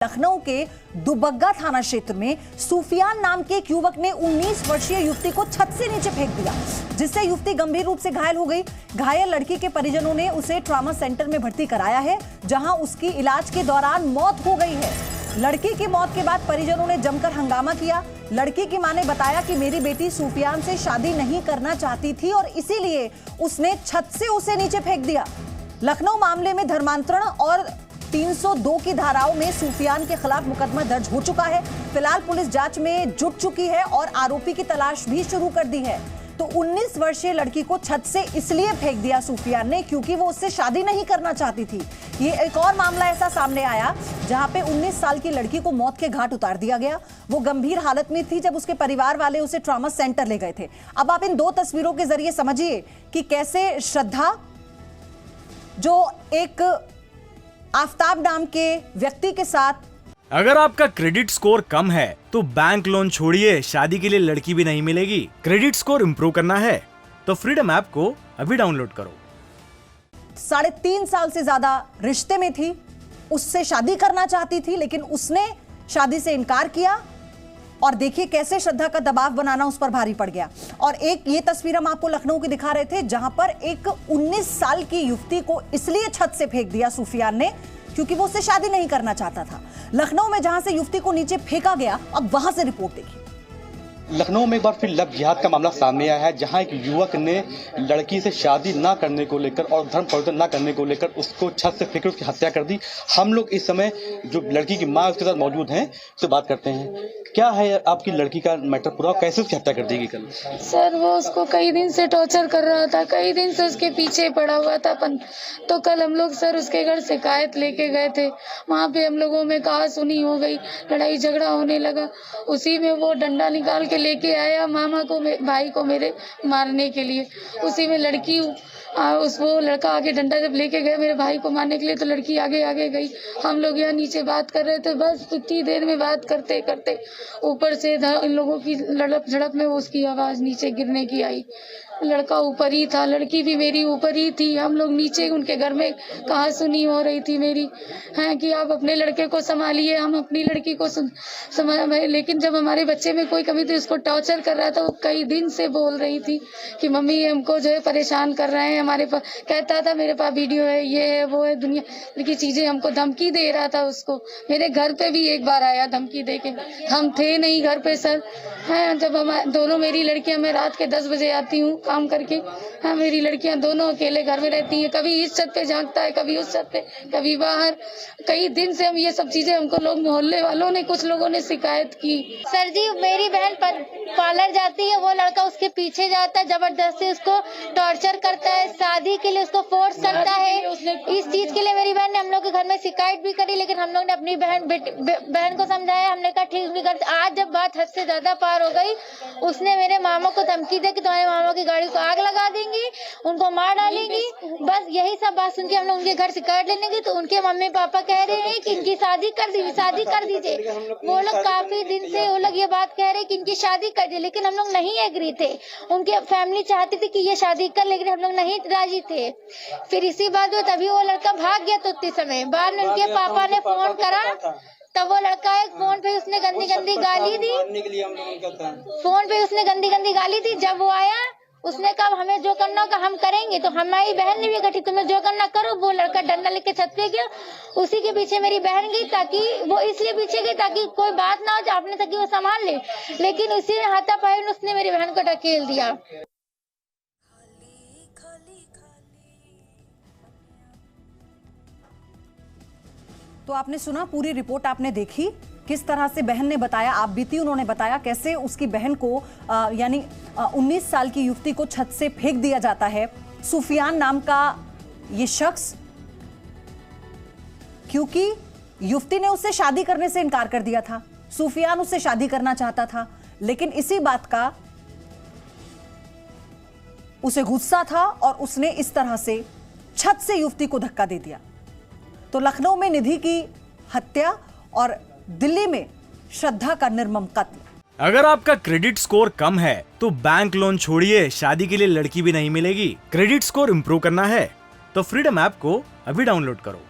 लखनऊ के दुबग्गा थाना क्षेत्र में सूफियान नाम के एक युवक ने 19 वर्षीय युवती को छत से नीचे फेंक दिया, जिससे युवती गंभीर रूप से घायल हो गई। घायल लड़की के परिजनों ने उसे ट्रॉमा सेंटर में भर्ती कराया है, जहां उसकी इलाज के दौरान मौत हो गई है। लड़की की मौत के बाद परिजनों ने जमकर हंगामा किया। लड़की की मां ने बताया कि मेरी बेटी सूफियान से शादी नहीं करना चाहती थी और इसीलिए उसने छत से उसे नीचे फेंक दिया। लखनऊ मामले में धर्मांतरण और 302 की धाराओं में सूफियान के खिलाफ मुकदमा दर्ज हो चुका है। फिलहाल पुलिस जांच में जुट चुकी है और आरोपी की तलाश भी शुरू कर दी है। तो 19 वर्षीय लड़की को छत से इसलिए फेंक दिया सूफियान ने क्योंकि वो उससे शादी नहीं करना चाहती थी। ये एक और मामला ऐसा सामने आया जहां पे 19 साल की लड़की को मौत के घाट उतार दिया गया। वो गंभीर हालत में थी जब उसके परिवार वाले उसे ट्रॉमा सेंटर ले गए थे। अब आप इन दो तस्वीरों के जरिए समझिए कि कैसे श्रद्धा, जो एक आफ्ताब नाम के व्यक्ति के साथ। अगर आपका क्रेडिट स्कोर कम है तो बैंक लोन छोड़िए, शादी के लिए लड़की भी नहीं मिलेगी। क्रेडिट स्कोर इम्प्रूव करना है तो फ्रीडम ऐप को अभी डाउनलोड करो। 3.5 साल से ज्यादा रिश्ते में थी, उससे शादी करना चाहती थी, लेकिन उसने शादी से इनकार किया और देखिए कैसे श्रद्धा का दबाव बनाना उस पर भारी पड़ गया। और एक ये तस्वीर हम आपको लखनऊ की दिखा रहे थे, जहां पर एक 19 साल की युवती को इसलिए छत से फेंक दिया सूफियान ने क्योंकि वो उससे शादी नहीं करना चाहता था। लखनऊ में जहां से युवती को नीचे फेंका गया, अब वहां से रिपोर्ट देखिए। लखनऊ में एक बार फिर लव जिहाद का मामला सामने आया है, जहां एक युवक ने लड़की से शादी ना करने को लेकर और धर्म परिवर्तन ना करने को लेकर उसको छत से फेंक उसकी हत्या कर दी। हम लोग इस समय जो लड़की की मां उसके साथ मौजूद हैं, उससे बात करते हैं। क्या है आपकी लड़की का मैटर पूरा, कैसे उसकी हत्या कर दी गई कल? सर, वो उसको कई दिन से टॉर्चर कर रहा था, कई दिन से उसके पीछे पड़ा हुआ था। तो कल हम लोग सर उसके घर शिकायत लेके गए थे। वहाँ पे हम लोगों में कहा सुनी हो गई, लड़ाई झगड़ा होने लगा। उसी में वो डंडा निकाल के लेके आया मामा को, भाई को मेरे मारने के लिए। उसी में लड़की वो लड़का आगे डंडा जब लेके गया मेरे भाई को मारने के लिए, तो लड़की आगे आगे गई। हम लोग यहाँ नीचे बात कर रहे थे, बस इतनी देर में बात करते करते ऊपर से इन लोगों की झड़प में उसकी आवाज नीचे गिरने की आई। लड़का ऊपर ही था, लड़की भी मेरी ऊपर ही थी। हम लोग नीचे उनके घर में कहा सुनी हो रही थी मेरी, है कि आप अपने लड़के को संभालिए, हम अपनी लड़की को लेकिन जब हमारे बच्चे में कोई कमी थी, उसको टॉर्चर कर रहा था। वो कई दिन से बोल रही थी कि मम्मी हमको जो है परेशान कर रहे हैं, हमारे पास कहता था मेरे पास वीडियो है, ये है वो है, दुनिया की चीजें हमको धमकी दे रहा था। उसको मेरे घर पे भी एक बार आया धमकी दे के, हम थे नहीं घर पे सर। है जब हम दोनों, मेरी लड़कियां, मैं रात के 10 बजे आती हूँ काम करके। हाँ, मेरी लड़कियां दोनों अकेले घर में रहती हैं, कभी इस छत पे झांकता है, कभी उस छत पे, कभी बाहर। कई दिन से हम ये सब चीजें, हमको लोग मोहल्ले वालों ने, कुछ लोगों ने शिकायत की। सर जी, मेरी बहन पार्लर जाती है, वो लड़का उसके पीछे जाता है, जबरदस्ती उसको टॉर्चर करता है, शादी के लिए उसको फोर्स करता है। इस चीज के लिए मेरी बहन ने हम लोग के घर में शिकायत भी करी, लेकिन हम लोग ने अपनी बहन को समझाया। हमने कहा ठीक नहीं कर। आज जब बात हद से ज्यादा पार हो गई, उसने मेरे मामा को धमकी दे कि तुम्हारे मामा की गाड़ी को आग लगा देंगी, उनको मार डालेंगी। बस यही सब बात सुन के हम लोग उनके घर शिकायत लेने गए, तो उनके मम्मी पापा कह रहे हैं कि इनकी शादी कर दीजिए। वो लोग काफी दिन से वो लोग ये बात कह रहे हैं कि इनकी शादी कर दी, लेकिन हम लोग नहीं एग्री थे। उनके फैमिली चाहती थी कि ये शादी कर, लेकिन हम लोग नहीं राजी थे। फिर इसी बात में तभी वो लड़का भाग गया। तो उतने समय बाद में उनके पापा ने फोन करा, तब वो लड़का एक फोन पे उसने गंदी गंदी गाली दी। फोन पे उसने गंदी गंदी गाली दी। जब वो आया, उसने कहा हमें जो करना होगा हम करेंगे। तो हमारी बहन ने भी कहा तुम्हें जो करना करो। वो लड़का डंडा लेके छत पे गया, उसी के पीछे मेरी बहन गई, ताकि वो इसलिए पीछे गई ताकि कोई बात ना हो जाए, अपने तक वो संभाल ले। लेकिन उसी ने हाथापाई में उसने मेरी बहन को ढकेल दिया। तो आपने सुना, पूरी रिपोर्ट आपने देखी, किस तरह से बहन ने बताया, आप बीती उन्होंने बताया कैसे उसकी बहन को यानी 19 साल की युवती को छत से फेंक दिया जाता है। सूफियान नाम का ये शख्स, क्योंकि युवती ने उससे शादी करने से इनकार कर दिया था। सूफियान उससे शादी करना चाहता था, लेकिन इसी बात का उसे गुस्सा था और उसने इस तरह से छत से युवती को धक्का दे दिया। तो लखनऊ में निधि की हत्या और दिल्ली में श्रद्धा का निर्मम कत्ल। अगर आपका क्रेडिट स्कोर कम है तो बैंक लोन छोड़िए, शादी के लिए लड़की भी नहीं मिलेगी। क्रेडिट स्कोर इम्प्रूव करना है तो फ्रीडम ऐप को अभी डाउनलोड करो।